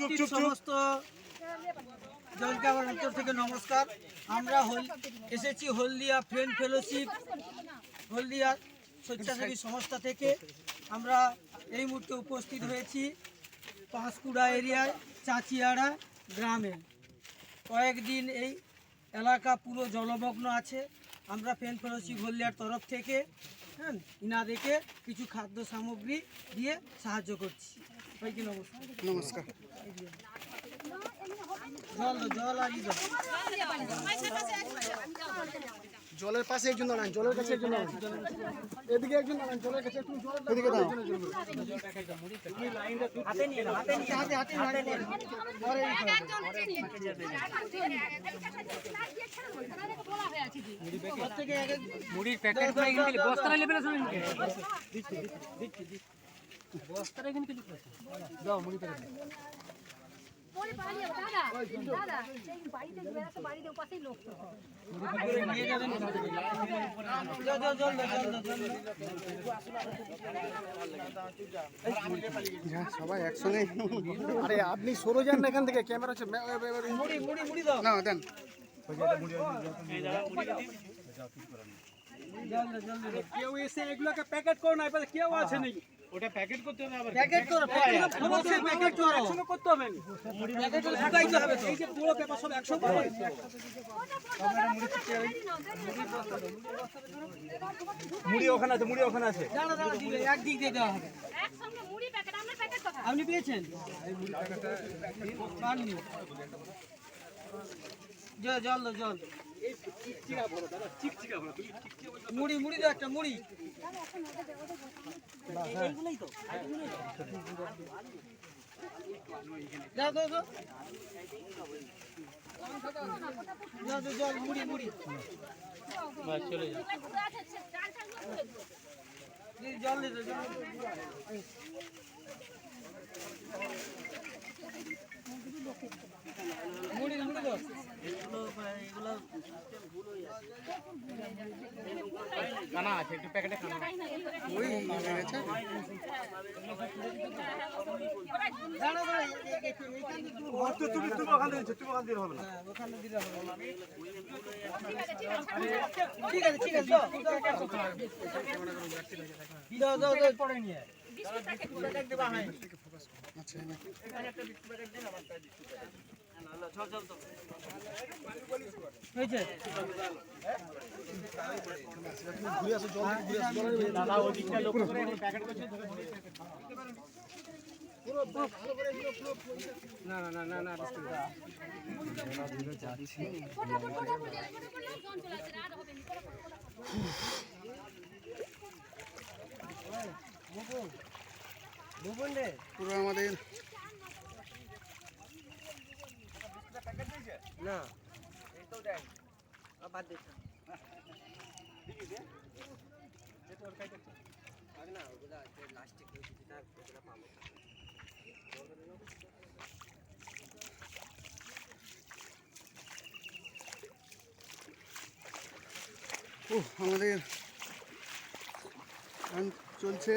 উপস্থিত সমস্ত জনকে আমার অন্তর থেকে নমস্কার। আমরা এসেছি হলদিয়া ফ্রেন্ড ফেলোশিপ হলদিয়া স্বেচ্ছাসেবী সংস্থা থেকে। আমরা এই মুহূর্তে উপস্থিত হয়েছি পাঁশকুড়া এরিয়ায় চাচিয়াড়া গ্রামে। কয়েকদিন এই এলাকা পুরো জলমগ্ন আছে। আমরা ফ্রেন্ড ফেলোশিপ হলদিয়ার তরফ থেকে ইনাদেরকে কিছু খাদ্য সামগ্রী দিয়ে সাহায্য করছি। সবাইকে নমস্কার। নমস্কার। জল আর জলের পাশে একজন দাঁড়ান, জলের কাছে একজন দাঁড়ান, এদিকে একজন দাঁড়ান, জলের কাছে একটু এদিকে দাঁড়ান। মুড়ির প্যাকেট বস্তাটা লেবেল বস্তাটা কিন্তু দাও মুড়ি প্যাকেট সবাই একসঙ্গে। আরে আপনি সরে যান এখান থেকে, ক্যামেরা হচ্ছে না দেন। কেউ এসে এগুলোকে প্যাকেট করো না, এবারে কেউ আছে নাকি ওটা প্যাকেট করতে হবে। আবার প্যাকেট করো, অবশ্যই প্যাকেট করো, একসঙ্গে করতে হবে না। প্যাকেট করে ফুটাইতে হবে তো। এই যে পুরো পেপার সব একসঙ্গে করো। মুড়ি ওখানে আছে, মুড়ি ওখানে আছে। দাঁড়া দাঁড়া দিলে এক দিক দিয়ে দেওয়া হবে। একসঙ্গে মুড়ি প্যাকেট আমরা প্যাকেট কথা। আপনি পেয়েছেন? এই মুড়ি প্যাকেটটা পাননি। জল জল জল এই চিকচিকা ভরো দাদা, চিকচিকা ভরো। তুমি চিকচিকা বলছো মুড়ি মুড়ি দাও একটা মুড়ি। এইগুলাই তো দাও দাও দাও দাও জল মুড়ি মুড়ি বাস চলে যাও। জল দিতে জল মুড়ি মুড়ি দাও। এগুলো ভুল হয়ে যাচ্ছে। কানা আছে একটু প্যাকেটে কানা ওই গেছে। দাঁড়া দাঁড়া তুমি ওখানে দিচ্ছ, তুমি ওখানে দিলে হবে না। হ্যাঁ ওখানে দিলে হবে না। ঠিক আছে ঠিক আছে দাও দাও দাও পড়ে নিয়ে বিস্কুট প্যাকেট দেবা। হ্যাঁ আচ্ছা এখানে একটা বিস্কুট প্যাকেট দেন। আমারটা বিস্কুট প্যাকেট না চল চল তো হয়েছে। ঘুরে আসো, জল ঘুরে আসো, জল দাদা ওদিকটা লক্ষ্য করে প্যাকেট করছে ধরে পুরো ভালো করে দিও পুরো। না না না না না বিস্কুট দাও। ধীরে যাচ্ছি পুরো আমাদের না এইটাও দেন বাদ দিচ্ছেন না ওগুলা লাস্টে কেউ যদি না ওগুলা পাবো। আমাদের চলছে।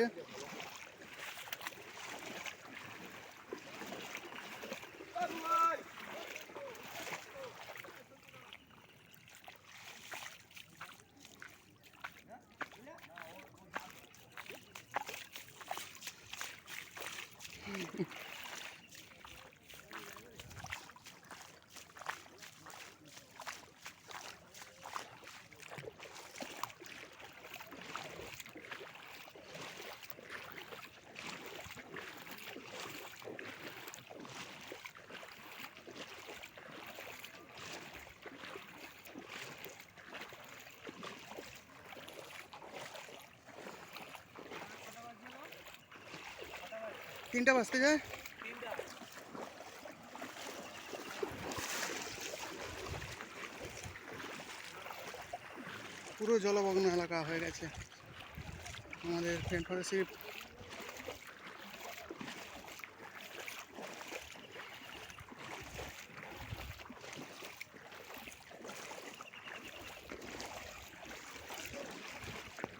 তিনটা বাজতে যায়। পুরো জলমগ্ন এলাকা হয়ে গেছে আমাদের ফ্রেন্ড ফেলোশিপ।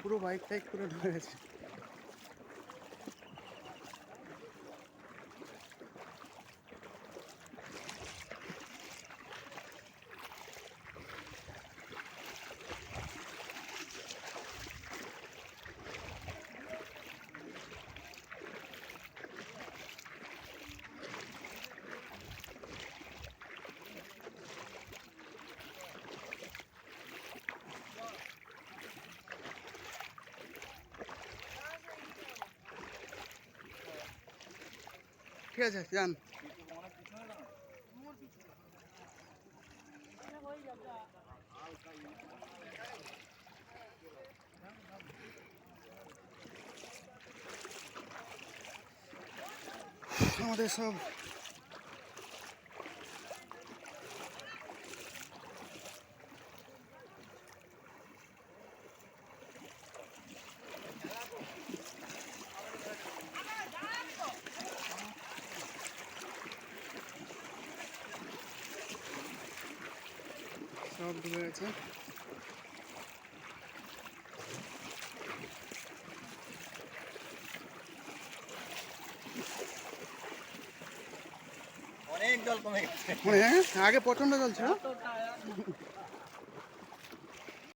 পুরো বাইক টাইক পুরো ঢুকে গেছে। ঠিক আছে যান। আমাদের সব ডুবে গেছে। অনেক জল কমে গেছে। আগে প্রচন্ড জল ছিল।